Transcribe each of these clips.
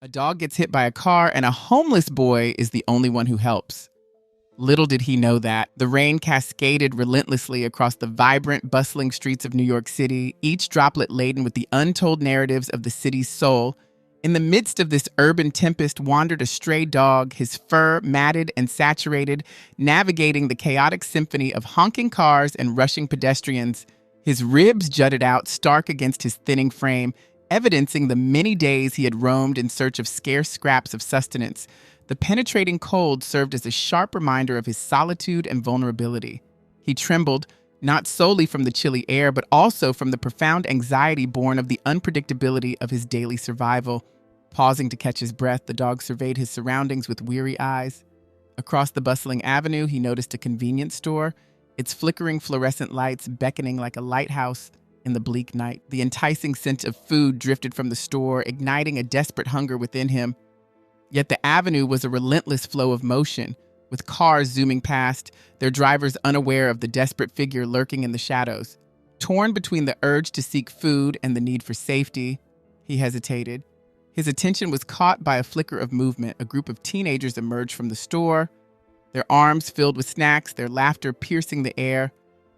A dog gets hit by a car, and a homeless boy is the only one who helps. Little did he know that. The rain cascaded relentlessly across the vibrant, bustling streets of New York City, each droplet laden with the untold narratives of the city's soul. In the midst of this urban tempest wandered a stray dog, his fur matted and saturated, navigating the chaotic symphony of honking cars and rushing pedestrians. His ribs jutted out stark against his thinning frame, evidencing the many days he had roamed in search of scarce scraps of sustenance. The penetrating cold served as a sharp reminder of his solitude and vulnerability. He trembled, not solely from the chilly air, but also from the profound anxiety born of the unpredictability of his daily survival. Pausing to catch his breath, the dog surveyed his surroundings with weary eyes. Across the bustling avenue, he noticed a convenience store, its flickering fluorescent lights beckoning like a lighthouse in the bleak night. The enticing scent of food drifted from the store, igniting a desperate hunger within him. Yet the avenue was a relentless flow of motion, with cars zooming past, their drivers unaware of the desperate figure lurking in the shadows. Torn between the urge to seek food and the need for safety, he hesitated. His attention was caught by a flicker of movement. A group of teenagers emerged from the store, their arms filled with snacks, their laughter piercing the air.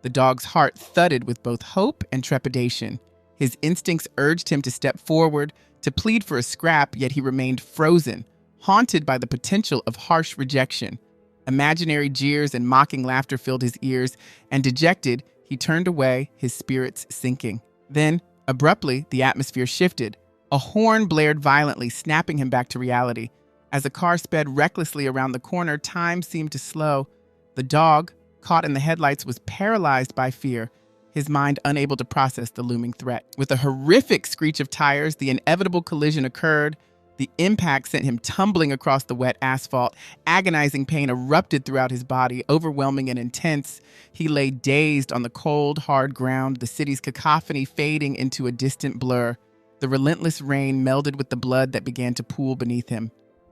The dog's heart thudded with both hope and trepidation. His instincts urged him to step forward, to plead for a scrap, yet he remained frozen, haunted by the potential of harsh rejection. Imaginary jeers and mocking laughter filled his ears, and dejected, he turned away, his spirits sinking. Then, abruptly, the atmosphere shifted. A horn blared violently, snapping him back to reality. As a car sped recklessly around the corner, time seemed to slow. The dog, caught in the headlights, was paralyzed by fear, his mind unable to process the looming threat. With a horrific screech of tires, the inevitable collision occurred. The impact sent him tumbling across the wet asphalt. Agonizing pain erupted throughout his body, overwhelming and intense. He lay dazed on the cold, hard ground, the city's cacophony fading into a distant blur. The relentless rain melded with the blood that began to pool beneath him.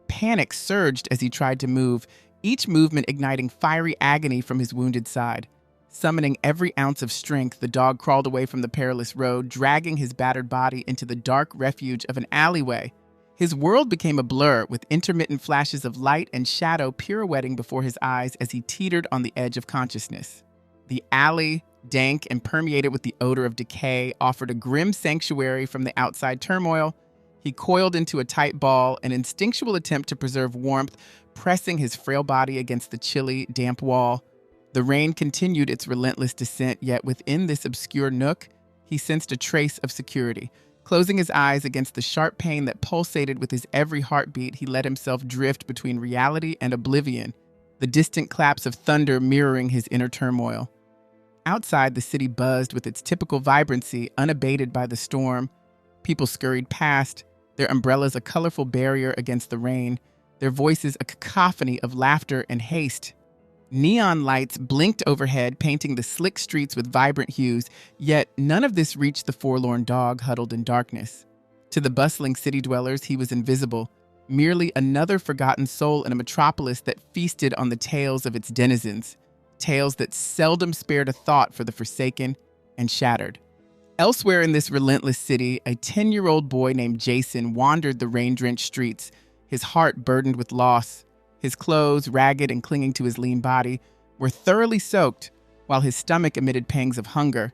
Panic surged as he tried to move, each movement igniting fiery agony from his wounded side. Summoning every ounce of strength, the dog crawled away from the perilous road, dragging his battered body into the dark refuge of an alleyway. His world became a blur, with intermittent flashes of light and shadow pirouetting before his eyes as he teetered on the edge of consciousness. The alley, dank and permeated with the odor of decay, offered a grim sanctuary from the outside turmoil. He coiled into a tight ball, an instinctual attempt to preserve warmth, pressing his frail body against the chilly, damp wall. The rain continued its relentless descent, yet within this obscure nook, he sensed a trace of security. Closing his eyes against the sharp pain that pulsated with his every heartbeat, he let himself drift between reality and oblivion, the distant claps of thunder mirroring his inner turmoil. Outside, the city buzzed with its typical vibrancy, unabated by the storm. People scurried past, their umbrellas a colorful barrier against the rain, their voices a cacophony of laughter and haste. Neon lights blinked overhead, painting the slick streets with vibrant hues, yet none of this reached the forlorn dog huddled in darkness. To the bustling city dwellers, he was invisible, merely another forgotten soul in a metropolis that feasted on the tales of its denizens, tales that seldom spared a thought for the forsaken and shattered. Elsewhere in this relentless city, a 10-year-old boy named Jason wandered the rain-drenched streets, his heart burdened with loss. His clothes, ragged and clinging to his lean body, were thoroughly soaked, while his stomach emitted pangs of hunger.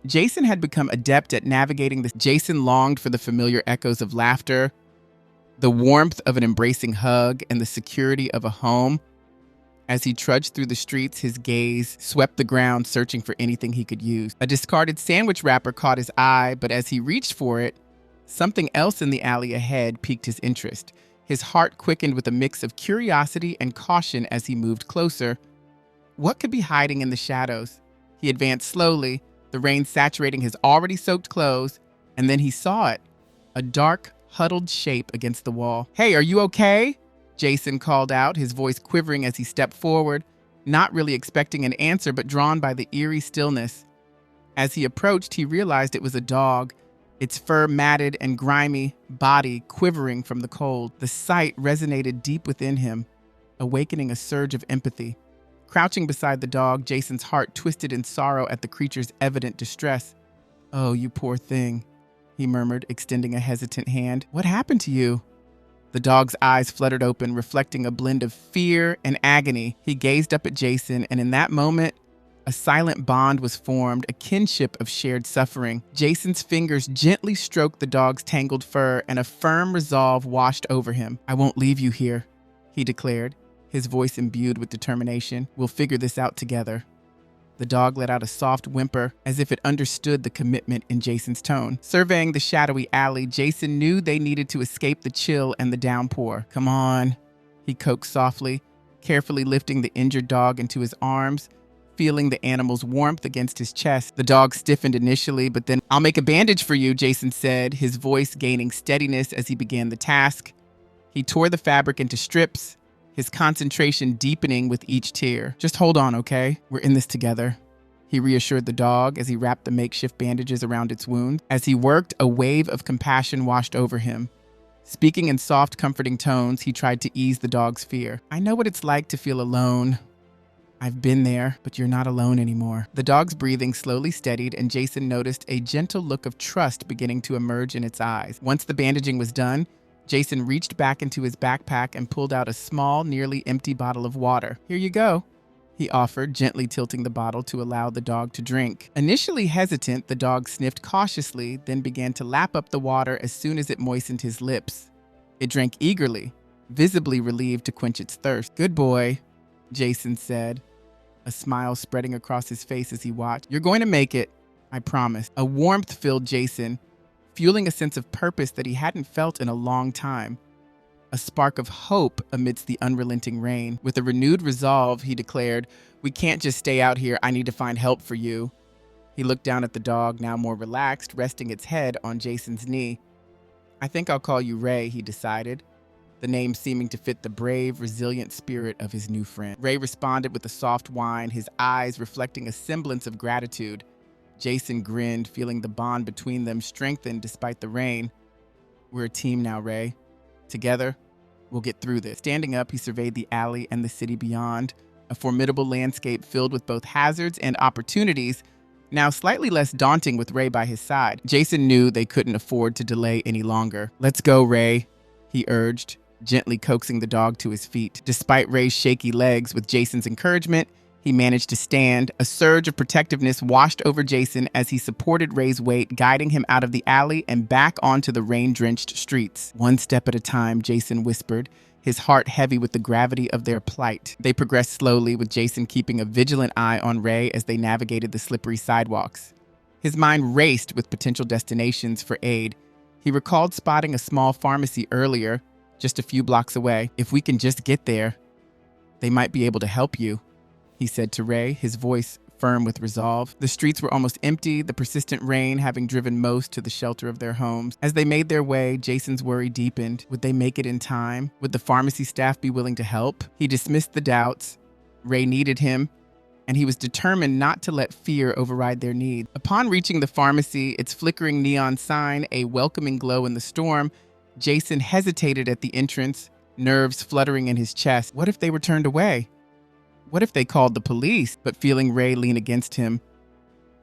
Jason had become adept at navigating this. Jason longed for the familiar echoes of laughter, the warmth of an embracing hug, and the security of a home. As he trudged through the streets, his gaze swept the ground, searching for anything he could use. A discarded sandwich wrapper caught his eye, but as he reached for it, something else in the alley ahead piqued his interest. His heart quickened with a mix of curiosity and caution as he moved closer. What could be hiding in the shadows? He advanced slowly, the rain saturating his already soaked clothes, and then he saw it, a dark, huddled shape against the wall. "Hey, are you okay?" Jason called out, his voice quivering as he stepped forward, not really expecting an answer but drawn by the eerie stillness. As he approached, he realized it was a dog, its fur matted and grimy, body quivering from the cold. The sight resonated deep within him, awakening a surge of empathy. Crouching beside the dog, Jason's heart twisted in sorrow at the creature's evident distress. "Oh, you poor thing," he murmured, extending a hesitant hand. "What happened to you?" The dog's eyes fluttered open, reflecting a blend of fear and agony. He gazed up at Jason, and in that moment, a silent bond was formed, a kinship of shared suffering. Jason's fingers gently stroked the dog's tangled fur, and a firm resolve washed over him. "I won't leave you here," he declared, his voice imbued with determination. "We'll figure this out together." The dog let out a soft whimper, as if it understood the commitment in Jason's tone. Surveying the shadowy alley, Jason knew they needed to escape the chill and the downpour. "Come on," he coaxed softly, carefully lifting the injured dog into his arms, feeling the animal's warmth against his chest. The dog stiffened initially, but then, "I'll make a bandage for you," Jason said, his voice gaining steadiness as he began the task. He tore the fabric into strips, his concentration deepening with each tear. "Just hold on, okay? We're in this together," he reassured the dog as he wrapped the makeshift bandages around its wound. As he worked, a wave of compassion washed over him. Speaking in soft, comforting tones, he tried to ease the dog's fear. "I know what it's like to feel alone. I've been there, but you're not alone anymore." The dog's breathing slowly steadied, and Jason noticed a gentle look of trust beginning to emerge in its eyes. Once the bandaging was done, Jason reached back into his backpack and pulled out a small, nearly empty bottle of water. "Here you go," he offered, gently tilting the bottle to allow the dog to drink. Initially hesitant, the dog sniffed cautiously, then began to lap up the water as soon as it moistened his lips. It drank eagerly, visibly relieved to quench its thirst. "Good boy," Jason said, a smile spreading across his face as he watched. "You're going to make it, I promise." A warmth filled Jason, fueling a sense of purpose that he hadn't felt in a long time. A spark of hope amidst the unrelenting rain. With a renewed resolve, he declared, "We can't just stay out here. I need to find help for you." He looked down at the dog, now more relaxed, resting its head on Jason's knee. "I think I'll call you Ray," he decided, the name seeming to fit the brave, resilient spirit of his new friend. Ray responded with a soft whine, his eyes reflecting a semblance of gratitude. Jason grinned, feeling the bond between them strengthen despite the rain. "We're a team now, Ray. Together, we'll get through this." Standing up, he surveyed the alley and the city beyond, a formidable landscape filled with both hazards and opportunities, now slightly less daunting with Ray by his side. Jason knew they couldn't afford to delay any longer. "Let's go, Ray," he urged, gently coaxing the dog to his feet. Despite Ray's shaky legs, with Jason's encouragement, he managed to stand. A surge of protectiveness washed over Jason as he supported Ray's weight, guiding him out of the alley and back onto the rain-drenched streets. "One step at a time," Jason whispered, his heart heavy with the gravity of their plight. They progressed slowly, with Jason keeping a vigilant eye on Ray as they navigated the slippery sidewalks. His mind raced with potential destinations for aid. He recalled spotting a small pharmacy earlier, just a few blocks away. "If we can just get there, they might be able to help you," he said to Ray, his voice firm with resolve. The streets were almost empty, the persistent rain having driven most to the shelter of their homes. As they made their way, Jason's worry deepened. Would they make it in time? Would the pharmacy staff be willing to help? He dismissed the doubts. Ray needed him, and he was determined not to let fear override their need. Upon reaching the pharmacy, its flickering neon sign a welcoming glow in the storm, Jason hesitated at the entrance, nerves fluttering in his chest. What if they were turned away? What if they called the police? But feeling Ray lean against him,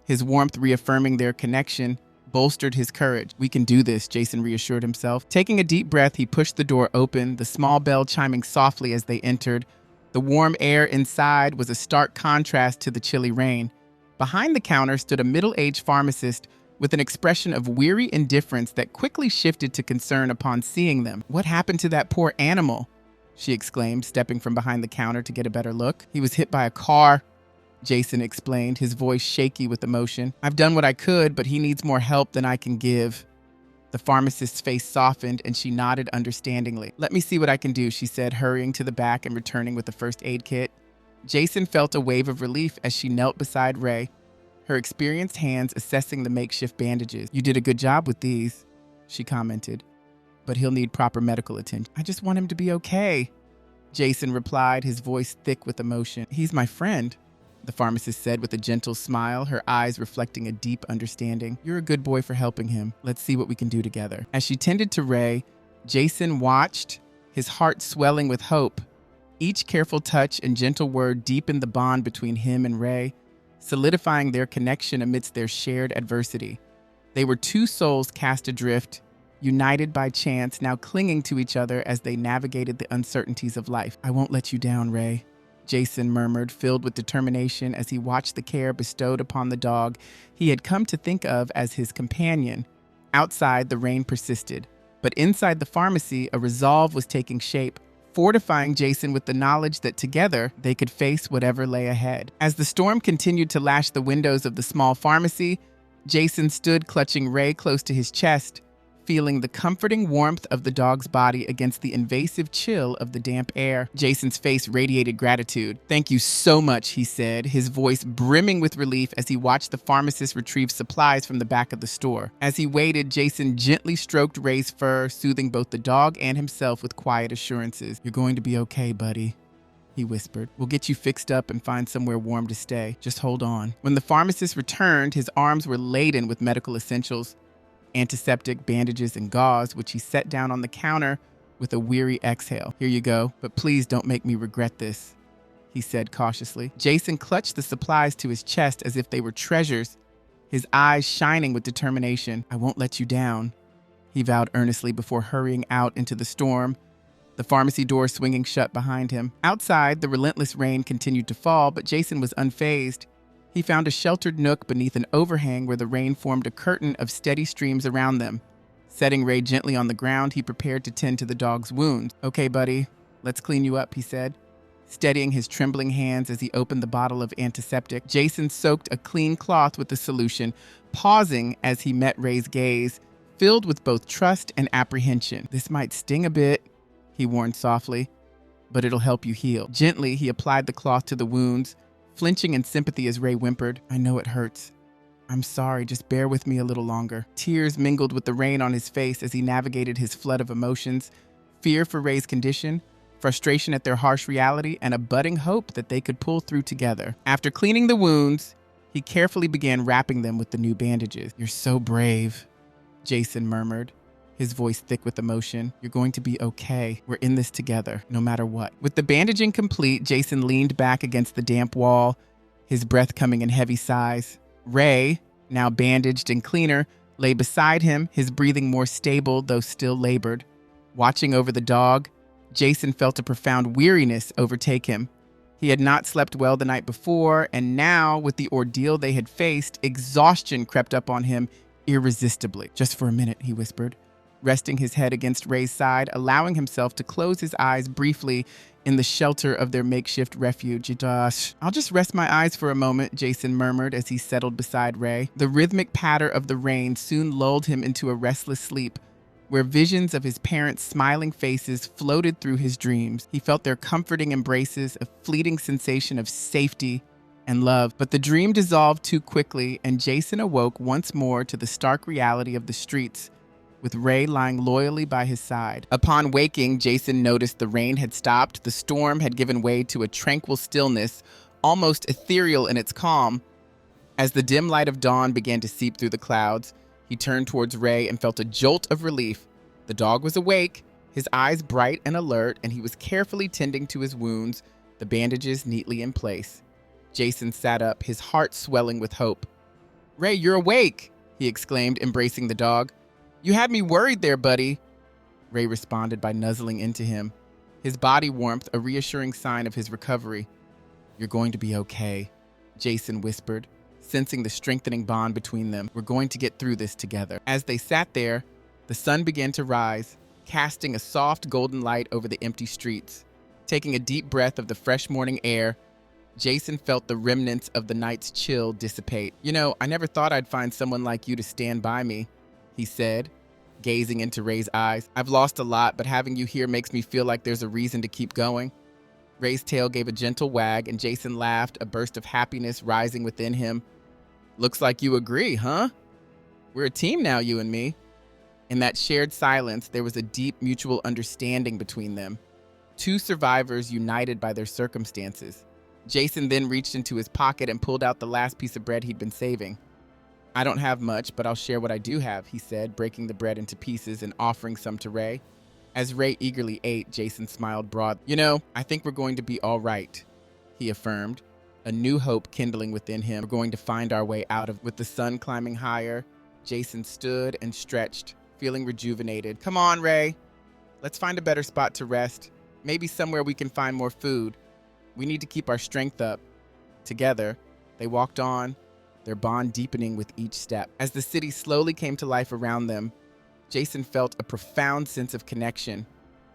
his warmth reaffirming their connection, bolstered his courage. "We can do this," Jason reassured himself. Taking a deep breath, he pushed the door open, the small bell chiming softly as they entered. The warm air inside was a stark contrast to the chilly rain. Behind the counter stood a middle-aged pharmacist with an expression of weary indifference that quickly shifted to concern upon seeing them. "What happened to that poor animal?" she exclaimed, stepping from behind the counter to get a better look. "He was hit by a car," Jason explained, his voice shaky with emotion. "I've done what I could, but he needs more help than I can give." The pharmacist's face softened, and she nodded understandingly. "Let me see what I can do," she said, hurrying to the back and returning with the first aid kit. Jason felt a wave of relief as she knelt beside Ray, her experienced hands assessing the makeshift bandages. "You did a good job with these," she commented, "but he'll need proper medical attention." "I just want him to be okay," Jason replied, his voice thick with emotion. "He's my friend," the pharmacist said with a gentle smile, her eyes reflecting a deep understanding. "You're a good boy for helping him. Let's see what we can do together." As she tended to Ray, Jason watched, his heart swelling with hope. Each careful touch and gentle word deepened the bond between him and Ray, solidifying their connection amidst their shared adversity. They were two souls cast adrift, united by chance, now clinging to each other as they navigated the uncertainties of life. "I won't let you down, Ray," Jason murmured, filled with determination as he watched the care bestowed upon the dog he had come to think of as his companion. Outside, the rain persisted, but inside the pharmacy, a resolve was taking shape, fortifying Jason with the knowledge that together they could face whatever lay ahead. As the storm continued to lash the windows of the small pharmacy, Jason stood clutching Ray close to his chest, feeling the comforting warmth of the dog's body against the invasive chill of the damp air. Jason's face radiated gratitude. "Thank you so much," he said, his voice brimming with relief as he watched the pharmacist retrieve supplies from the back of the store. As he waited, Jason gently stroked Ray's fur, soothing both the dog and himself with quiet assurances. "You're going to be okay, buddy," he whispered. "We'll get you fixed up and find somewhere warm to stay. Just hold on." When the pharmacist returned, his arms were laden with medical essentials, antiseptic, bandages, and gauze, which he set down on the counter with a weary exhale. "Here you go, but please don't make me regret this," he said cautiously. Jason clutched the supplies to his chest as if they were treasures, his eyes shining with determination. "I won't let you down," he vowed earnestly before hurrying out into the storm, the pharmacy door swinging shut behind him. Outside, the relentless rain continued to fall, but Jason was unfazed. He found a sheltered nook beneath an overhang where the rain formed a curtain of steady streams around them. Setting Ray gently on the ground, he prepared to tend to the dog's wounds. "Okay, buddy, let's clean you up," he said, steadying his trembling hands as he opened the bottle of antiseptic. Jason soaked a clean cloth with the solution, pausing as he met Ray's gaze, filled with both trust and apprehension. "This might sting a bit," he warned softly, "but it'll help you heal." Gently, he applied the cloth to the wounds, flinching in sympathy as Ray whimpered, "I know it hurts. I'm sorry, just bear with me a little longer." Tears mingled with the rain on his face as he navigated his flood of emotions, fear for Ray's condition, frustration at their harsh reality, and a budding hope that they could pull through together. After cleaning the wounds, he carefully began wrapping them with the new bandages. "You're so brave," Jason murmured, his voice thick with emotion. "You're going to be okay. We're in this together, no matter what." With the bandaging complete, Jason leaned back against the damp wall, his breath coming in heavy sighs. Ray, now bandaged and cleaner, lay beside him, his breathing more stable though still labored. Watching over the dog, Jason felt a profound weariness overtake him. He had not slept well the night before, and now, with the ordeal they had faced, exhaustion crept up on him irresistibly. "Just for a minute," he whispered, resting his head against Ray's side, allowing himself to close his eyes briefly in the shelter of their makeshift refuge. "I'll just rest my eyes for a moment," Jason murmured as he settled beside Ray. The rhythmic patter of the rain soon lulled him into a restless sleep, where visions of his parents' smiling faces floated through his dreams. He felt their comforting embraces, a fleeting sensation of safety and love. But the dream dissolved too quickly, and Jason awoke once more to the stark reality of the streets, with Ray lying loyally by his side. Upon waking, Jason noticed the rain had stopped. The storm had given way to a tranquil stillness, almost ethereal in its calm. As the dim light of dawn began to seep through the clouds, he turned towards Ray and felt a jolt of relief. The dog was awake, his eyes bright and alert, and he was carefully tending to his wounds, the bandages neatly in place. Jason sat up, his heart swelling with hope. "Ray, you're awake!" he exclaimed, embracing the dog. "You had me worried there, buddy." Ray responded by nuzzling into him, his body warmth a reassuring sign of his recovery. "You're going to be okay," Jason whispered, sensing the strengthening bond between them. "We're going to get through this together." As they sat there, the sun began to rise, casting a soft golden light over the empty streets. Taking a deep breath of the fresh morning air, Jason felt the remnants of the night's chill dissipate. I never thought I'd find someone like you to stand by me," he said, gazing into Ray's eyes. "I've lost a lot, but having you here makes me feel like there's a reason to keep going." Ray's tail gave a gentle wag, and Jason laughed, a burst of happiness rising within him. "Looks like you agree, huh? We're a team now, you and me." In that shared silence, there was a deep mutual understanding between them. Two survivors united by their circumstances. Jason then reached into his pocket and pulled out the last piece of bread he'd been saving. "I don't have much, but I'll share what I do have," he said, breaking the bread into pieces and offering some to Ray. As Ray eagerly ate, Jason smiled broad. "I think we're going to be all right," he affirmed, a new hope kindling within him. "We're going to find our way out of." With the sun climbing higher, Jason stood and stretched, feeling rejuvenated. Come on, Ray. Let's find a better spot to rest. Maybe somewhere we can find more food. We need to keep our strength up. Together, they walked on, their bond deepening with each step. As the city slowly came to life around them, Jason felt a profound sense of connection.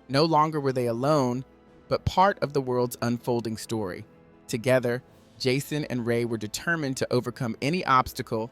No longer were they alone, but part of the world's unfolding story. Together, Jason and Ray were determined to overcome any obstacle,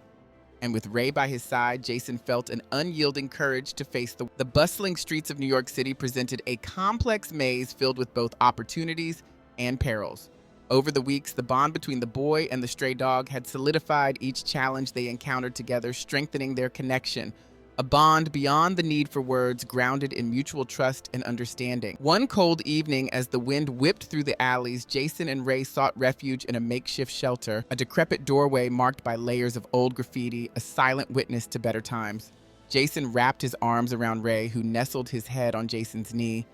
and with Ray by his side, Jason felt an unyielding courage to face the bustling streets of New York City presented a complex maze filled with both opportunities and perils. Over the weeks, the bond between the boy and the stray dog had solidified each challenge they encountered together, strengthening their connection. A bond beyond the need for words, grounded in mutual trust and understanding. One cold evening, as the wind whipped through the alleys, Jason and Ray sought refuge in a makeshift shelter, a decrepit doorway marked by layers of old graffiti, a silent witness to better times. Jason wrapped his arms around Ray, who nestled his head on Jason's knee.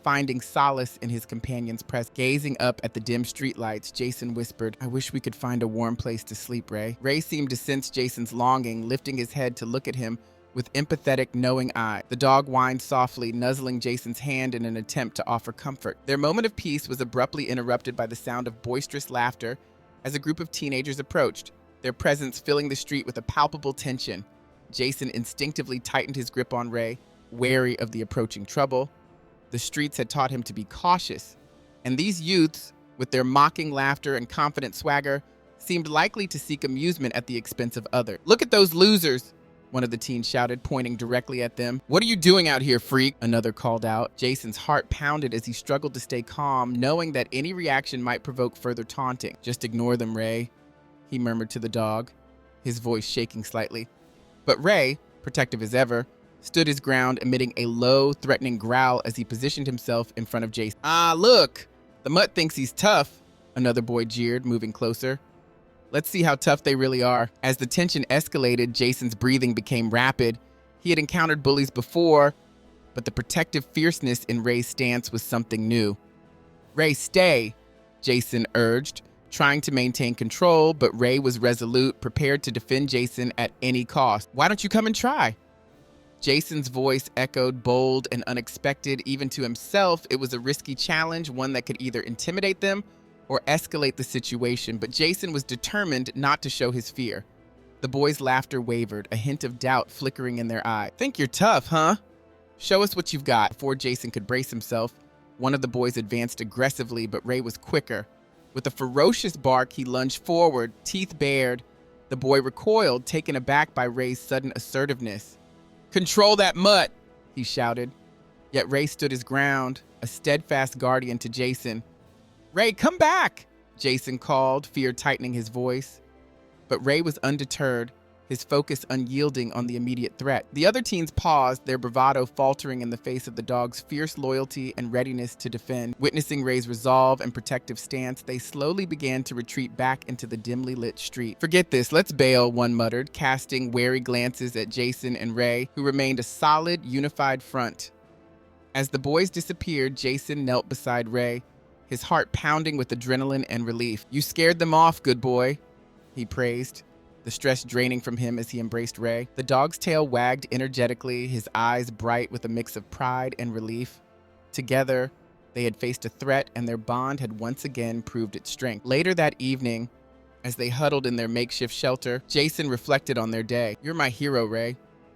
Finding solace in his companion's presence. Gazing up at the dim streetlights, Jason whispered, "I wish we could find a warm place to sleep, Ray." Ray seemed to sense Jason's longing, lifting his head to look at him with empathetic, knowing eye. The dog whined softly, nuzzling Jason's hand in an attempt to offer comfort. Their moment of peace was abruptly interrupted by the sound of boisterous laughter as a group of teenagers approached, their presence filling the street with a palpable tension. Jason instinctively tightened his grip on Ray, wary of the approaching trouble. The streets had taught him to be cautious, and these youths, with their mocking laughter and confident swagger, seemed likely to seek amusement at the expense of others. "Look at those losers!" one of the teens shouted, pointing directly at them. "What are you doing out here, freak?" another called out. Jason's heart pounded as he struggled to stay calm, knowing that any reaction might provoke further taunting. "Just ignore them, Ray," he murmured to the dog, his voice shaking slightly. But Ray, protective as ever, stood his ground, emitting a low, threatening growl as he positioned himself in front of Jason. "Ah, look! The mutt thinks he's tough," another boy jeered, moving closer. "Let's see how tough they really are." As the tension escalated, Jason's breathing became rapid. He had encountered bullies before, but the protective fierceness in Ray's stance was something new. "Ray, stay," Jason urged, trying to maintain control, but Ray was resolute, prepared to defend Jason at any cost. "Why don't you come and try?" Jason's voice echoed, bold and unexpected. Even to himself, it was a risky challenge, one that could either intimidate them or escalate the situation, but Jason was determined not to show his fear. The boys' laughter wavered, a hint of doubt flickering in their eye. "Think you're tough, huh? Show us what you've got." Before Jason could brace himself, one of the boys advanced aggressively, but Ray was quicker. With a ferocious bark, he lunged forward, teeth bared. The boy recoiled, taken aback by Ray's sudden assertiveness. "Control that mutt," he shouted. Yet Ray stood his ground, a steadfast guardian to Jason. "Ray, come back!" Jason called, fear tightening his voice. But Ray was undeterred, his focus unyielding on the immediate threat. The other teens paused, their bravado faltering in the face of the dog's fierce loyalty and readiness to defend. Witnessing Ray's resolve and protective stance, they slowly began to retreat back into the dimly lit street. "Forget this, let's bail," one muttered, casting wary glances at Jason and Ray, who remained a solid, unified front. As the boys disappeared, Jason knelt beside Ray, his heart pounding with adrenaline and relief. "You scared them off, good boy," he praised, the stress draining from him as he embraced Ray. The dog's tail wagged energetically, his eyes bright with a mix of pride and relief. Together, they had faced a threat, and their bond had once again proved its strength. Later that evening, as they huddled in their makeshift shelter, Jason reflected on their day. "You're my hero, Ray,"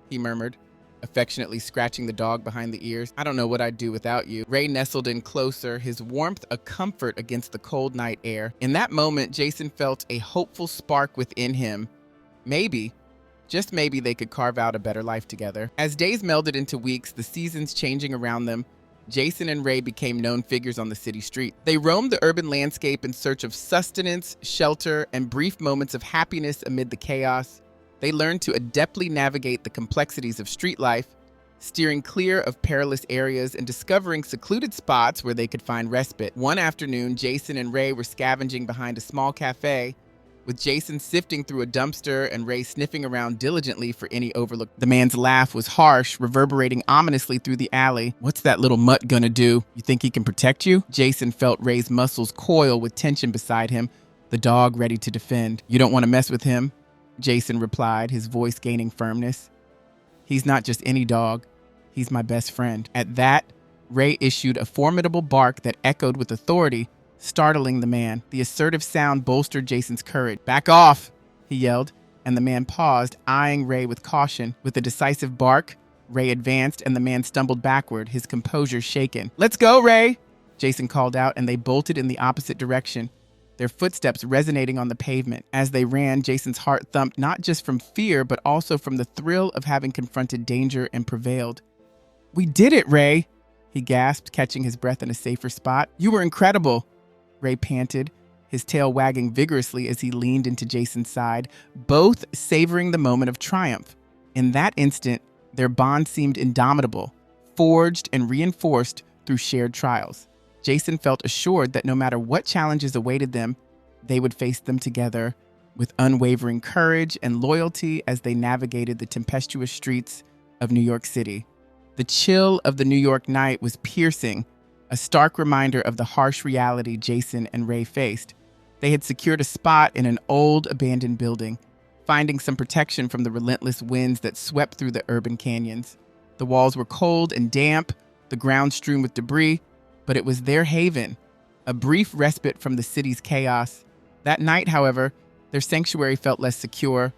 he murmured, affectionately scratching the dog behind the ears. "I don't know what I'd do without you." Ray nestled in closer, his warmth a comfort against the cold night air. In that moment, Jason felt a hopeful spark within him. Maybe, just maybe, they could carve out a better life together. As days melded into weeks, the seasons changing around them, Jason and Ray became known figures on the city street. They roamed the urban landscape in search of sustenance, shelter, and brief moments of happiness amid the chaos. They learned to adeptly navigate the complexities of street life, steering clear of perilous areas and discovering secluded spots where they could find respite. One afternoon, Jason and Ray were scavenging behind a small cafe, with Jason sifting through a dumpster and Ray sniffing around diligently for any overlooked. The man's laugh was harsh, reverberating ominously through the alley. "What's that little mutt gonna do? You think he can protect you?" Jason felt Ray's muscles coil with tension beside him, the dog ready to defend. "You don't want to mess with him," Jason replied, his voice gaining firmness. He's not just any dog. He's my best friend." At that, Ray issued a formidable bark that echoed with authority, startling the man. The assertive sound bolstered Jason's courage. "Back off," he yelled, and the man paused, eyeing Ray with caution. With a decisive bark, Ray advanced, and the man stumbled backward, his composure shaken. "Let's go, Ray," Jason called out, and they bolted in the opposite direction, their footsteps resonating on the pavement. As they ran, Jason's heart thumped not just from fear, but also from the thrill of having confronted danger and prevailed. "We did it, Ray," he gasped, catching his breath in a safer spot. "You were incredible," Ray panted, his tail wagging vigorously as he leaned into Jason's side, both savoring the moment of triumph. In that instant, their bond seemed indomitable, forged and reinforced through shared trials. Jason felt assured that no matter what challenges awaited them, they would face them together with unwavering courage and loyalty as they navigated the tempestuous streets of New York City. The chill of the New York night was piercing, a stark reminder of the harsh reality Jason and Ray faced. They had secured a spot in an old, abandoned building, finding some protection from the relentless winds that swept through the urban canyons. The walls were cold and damp, the ground strewn with debris, but it was their haven, a brief respite from the city's chaos. That night, however, their sanctuary felt less secure.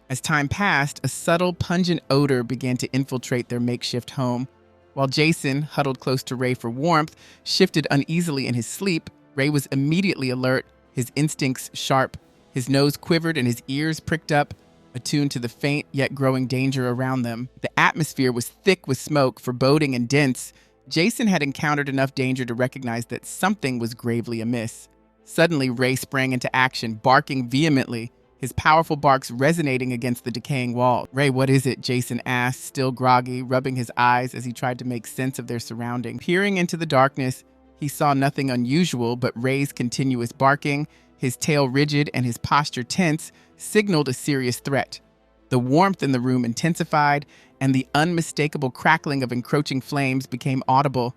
As time passed, a subtle, pungent odor began to infiltrate their makeshift home. While Jason, huddled close to Ray for warmth, shifted uneasily in his sleep, Ray was immediately alert, his instincts sharp. His nose quivered and his ears pricked up, attuned to the faint yet growing danger around them. The atmosphere was thick with smoke, foreboding and dense. Jason had encountered enough danger to recognize that something was gravely amiss. Suddenly, Ray sprang into action, barking vehemently, his powerful barks resonating against the decaying wall. "Ray, what is it?" Jason asked, still groggy, rubbing his eyes as he tried to make sense of their surroundings. Peering into the darkness, he saw nothing unusual, but Ray's continuous barking, his tail rigid and his posture tense, signaled a serious threat. The warmth in the room intensified, and the unmistakable crackling of encroaching flames became audible.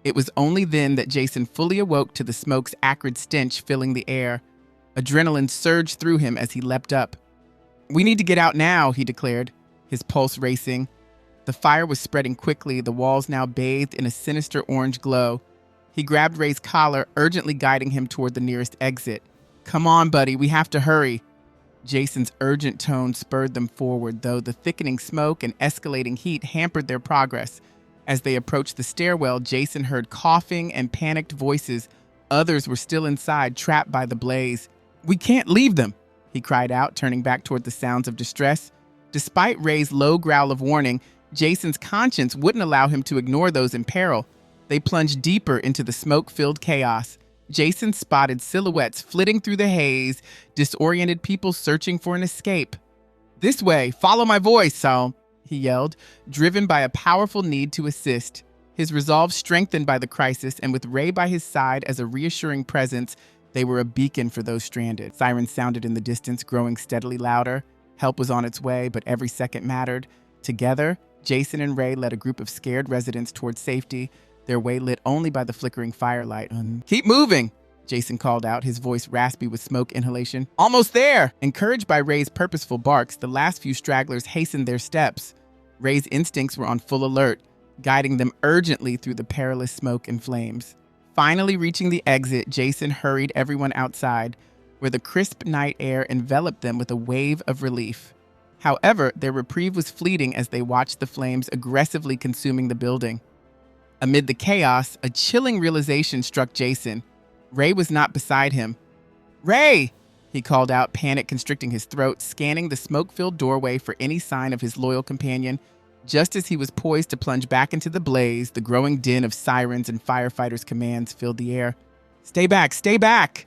It was only then that Jason fully awoke to the smoke's acrid stench filling the air. Adrenaline surged through him as he leapt up. "We need to get out now," he declared, his pulse racing. The fire was spreading quickly, the walls now bathed in a sinister orange glow. He grabbed Ray's collar, urgently guiding him toward the nearest exit. "Come on, buddy, we have to hurry." Jason's urgent tone spurred them forward, though the thickening smoke and escalating heat hampered their progress. As they approached the stairwell, Jason heard coughing and panicked voices. Others were still inside, trapped by the blaze. "We can't leave them," he cried out, turning back toward the sounds of distress. Despite Ray's low growl of warning, Jason's conscience wouldn't allow him to ignore those in peril. They plunged deeper into the smoke-filled chaos. Jason spotted silhouettes flitting through the haze, disoriented people searching for an escape. "This way, follow my voice, Sal," he yelled, driven by a powerful need to assist. His resolve strengthened by the crisis, and with Ray by his side as a reassuring presence, they were a beacon for those stranded. Sirens sounded in the distance, growing steadily louder. Help was on its way, but every second mattered. Together, Jason and Ray led a group of scared residents towards safety, their way lit only by the flickering firelight. "Keep moving," Jason called out, his voice raspy with smoke inhalation. "Almost there!" Encouraged by Ray's purposeful barks, the last few stragglers hastened their steps. Ray's instincts were on full alert, guiding them urgently through the perilous smoke and flames. Finally reaching the exit, Jason hurried everyone outside, where the crisp night air enveloped them with a wave of relief. However, their reprieve was fleeting as they watched the flames aggressively consuming the building. Amid the chaos, a chilling realization struck Jason. Ray was not beside him. "Ray!" he called out, panic constricting his throat, scanning the smoke-filled doorway for any sign of his loyal companion. Just as he was poised to plunge back into the blaze, the growing din of sirens and firefighters' commands filled the air. "Stay back! Stay back!"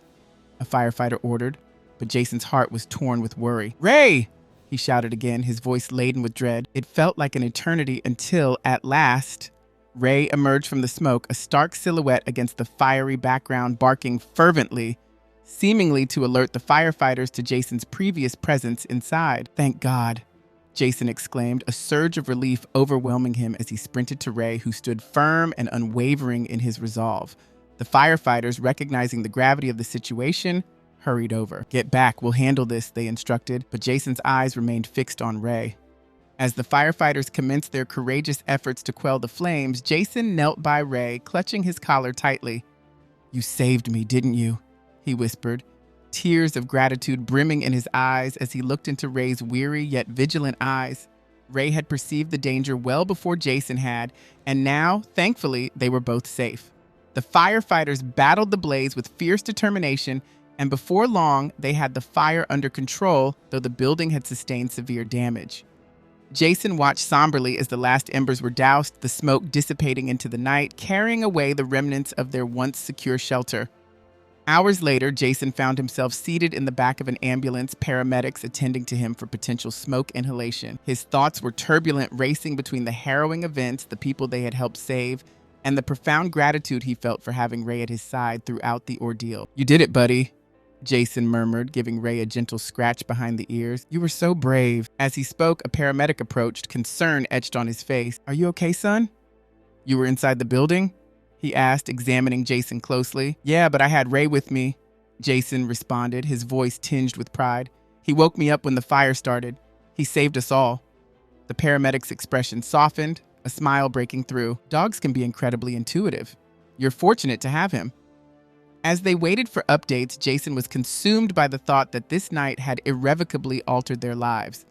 a firefighter ordered, but Jason's heart was torn with worry. "Ray!" he shouted again, his voice laden with dread. It felt like an eternity until, at last, Ray emerged from the smoke, a stark silhouette against the fiery background, barking fervently, seemingly to alert the firefighters to Jason's previous presence inside. "Thank God," Jason exclaimed, a surge of relief overwhelming him as he sprinted to Ray, who stood firm and unwavering in his resolve. The firefighters, recognizing the gravity of the situation, hurried over. "Get back, we'll handle this," they instructed, but Jason's eyes remained fixed on Ray. As the firefighters commenced their courageous efforts to quell the flames, Jason knelt by Ray, clutching his collar tightly. "You saved me, didn't you?" he whispered, tears of gratitude brimming in his eyes as he looked into Ray's weary yet vigilant eyes. Ray had perceived the danger well before Jason had, and now, thankfully, they were both safe. The firefighters battled the blaze with fierce determination, and before long, they had the fire under control, though the building had sustained severe damage. Jason watched somberly as the last embers were doused, the smoke dissipating into the night, carrying away the remnants of their once secure shelter. Hours later, Jason found himself seated in the back of an ambulance, paramedics attending to him for potential smoke inhalation. His thoughts were turbulent, racing between the harrowing events, the people they had helped save, and the profound gratitude he felt for having Ray at his side throughout the ordeal. "You did it, buddy," Jason murmured, giving Ray a gentle scratch behind the ears. "You were so brave." As he spoke, a paramedic approached, concern etched on his face. "Are you okay, son?" "You were inside the building?" he asked, examining Jason closely. "Yeah, but I had Ray with me," Jason responded, his voice tinged with pride. "He woke me up when the fire started. He saved us all." The paramedic's expression softened, a smile breaking through. "Dogs can be incredibly intuitive. You're fortunate to have him." As they waited for updates, Jason was consumed by the thought that this night had irrevocably altered their lives.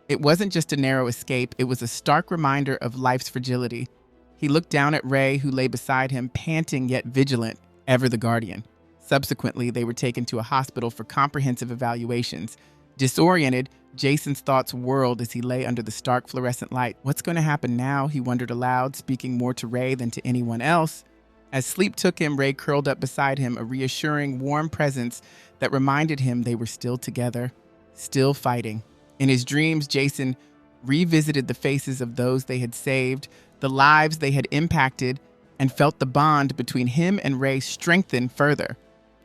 It wasn't just a narrow escape, it was a stark reminder of life's fragility. He looked down at Ray, who lay beside him, panting yet vigilant, ever the guardian. Subsequently, they were taken to a hospital for comprehensive evaluations. Disoriented, Jason's thoughts whirled as he lay under the stark fluorescent light. What's going to happen now? He wondered aloud, speaking more to Ray than to anyone else. As sleep took him, Ray curled up beside him, a reassuring, warm presence that reminded him they were still together, still fighting. In his dreams, Jason revisited the faces of those they had saved, the lives they had impacted, and felt the bond between him and Ray strengthen further.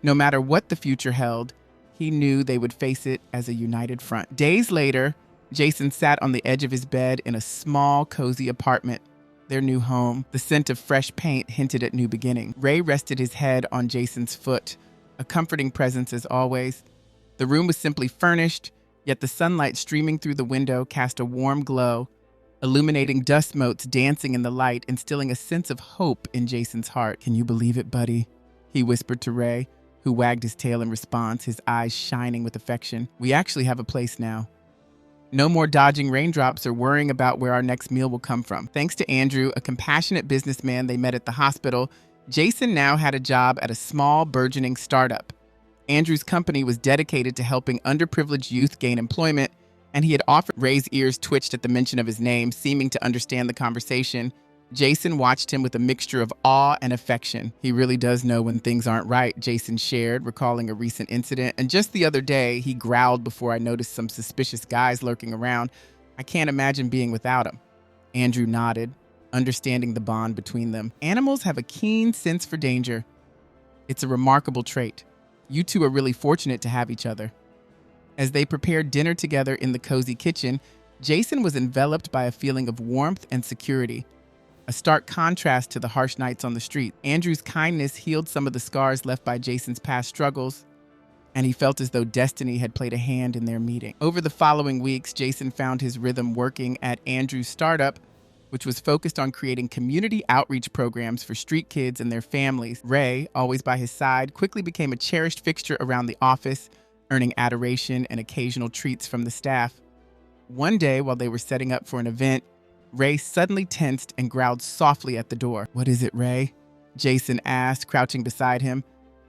No matter what the future held, he knew they would face it as a united front. Days later, Jason sat on the edge of his bed in a small, cozy apartment, their new home. The scent of fresh paint hinted at new beginning. Ray rested his head on Jason's foot, a comforting presence as always. The room was simply furnished, yet the sunlight streaming through the window cast a warm glow, illuminating dust motes dancing in the light, instilling a sense of hope in Jason's heart. "Can you believe it, buddy?" he whispered to Ray, who wagged his tail in response, his eyes shining with affection. "We actually have a place now. No more dodging raindrops or worrying about where our next meal will come from." Thanks to Andrew, a compassionate businessman they met at the hospital, Jason now had a job at a small, burgeoning startup. Andrew's company was dedicated to helping underprivileged youth gain employment, and he had offered. Ray's ears twitched at the mention of his name, seeming to understand the conversation. Jason watched him with a mixture of awe and affection. "He really does know when things aren't right," Jason shared, recalling a recent incident. "And just the other day, he growled before I noticed some suspicious guys lurking around. I can't imagine being without him." Andrew nodded, understanding the bond between them. "Animals have a keen sense for danger. It's a remarkable trait. You two are really fortunate to have each other." As they prepared dinner together in the cozy kitchen, Jason was enveloped by a feeling of warmth and security, a stark contrast to the harsh nights on the street. Andrew's kindness healed some of the scars left by Jason's past struggles, and he felt as though destiny had played a hand in their meeting. Over the following weeks, Jason found his rhythm working at Andrew's startup, which was focused on creating community outreach programs for street kids and their families. Ray, always by his side, quickly became a cherished fixture around the office, earning adoration and occasional treats from the staff. One day, while they were setting up for an event, Ray suddenly tensed and growled softly at the door. "What is it, Ray?" Jason asked, crouching beside him.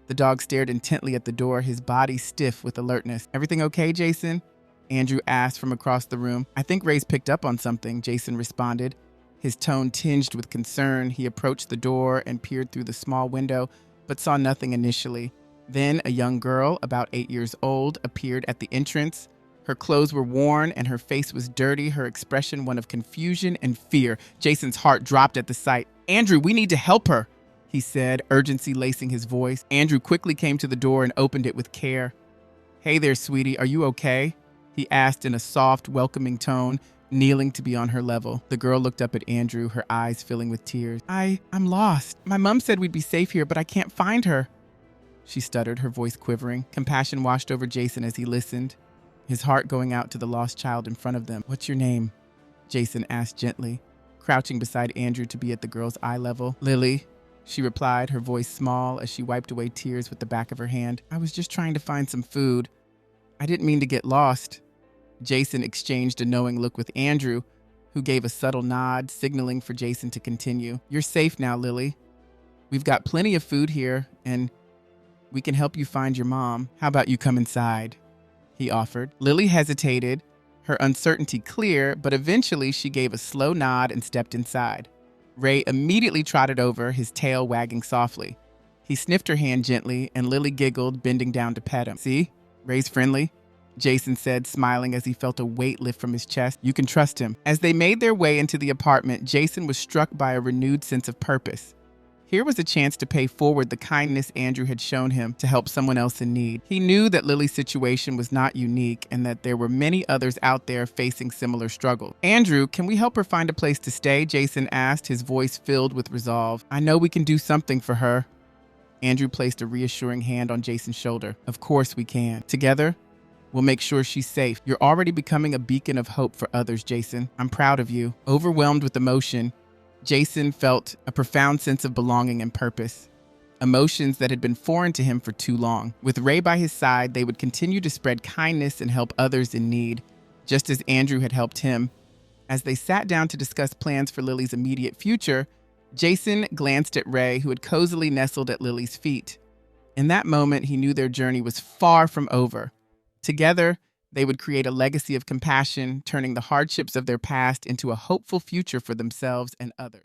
The dog stared intently at the door, his body stiff with alertness. "Everything okay, Jason?" Andrew asked from across the room. "I think Ray's picked up on something," Jason responded, his tone tinged with concern. He approached the door and peered through the small window, but saw nothing initially. Then a young girl, about 8 years old, appeared at the entrance. Her clothes were worn and her face was dirty, her expression one of confusion and fear. Jason's heart dropped at the sight. "Andrew, we need to help her," he said, urgency lacing his voice. Andrew quickly came to the door and opened it with care. "Hey there, sweetie, are you okay?" he asked in a soft, welcoming tone, kneeling to be on her level. The girl looked up at Andrew, her eyes filling with tears. I'm lost. My mom said we'd be safe here, but I can't find her," she stuttered, her voice quivering. Compassion washed over Jason as he listened, his heart going out to the lost child in front of them. "What's your name?" Jason asked gently, crouching beside Andrew to be at the girl's eye level. Lily, she replied, her voice small as she wiped away tears with the back of her hand. I was just trying to find some food. I didn't mean to get lost. Jason exchanged a knowing look with Andrew, who gave a subtle nod, signaling for Jason to continue. You're safe now, Lily. We've got plenty of food here, and we can help you find your mom. How about you come inside? He offered. Lily hesitated, her uncertainty clear, but eventually she gave a slow nod and stepped inside. Ray immediately trotted over, his tail wagging softly. He sniffed her hand gently, and Lily giggled, bending down to pet him. See? Ray's friendly, Jason said, smiling as he felt a weight lift from his chest. You can trust him. As they made their way into the apartment, Jason was struck by a renewed sense of purpose. Here was a chance to pay forward the kindness Andrew had shown him to help someone else in need. He knew that Lily's situation was not unique and that there were many others out there facing similar struggles. Andrew, can we help her find a place to stay? Jason asked, his voice filled with resolve. I know we can do something for her. Andrew placed a reassuring hand on Jason's shoulder. Of course we can. Together, we'll make sure she's safe. You're already becoming a beacon of hope for others, Jason. I'm proud of you. Overwhelmed with emotion, Jason felt a profound sense of belonging and purpose, emotions that had been foreign to him for too long. With Ray by his side, they would continue to spread kindness and help others in need, just as Andrew had helped him. As they sat down to discuss plans for Lily's immediate future, Jason glanced at Ray, who had cozily nestled at Lily's feet. In that moment, he knew their journey was far from over. Together, they would create a legacy of compassion, turning the hardships of their past into a hopeful future for themselves and others.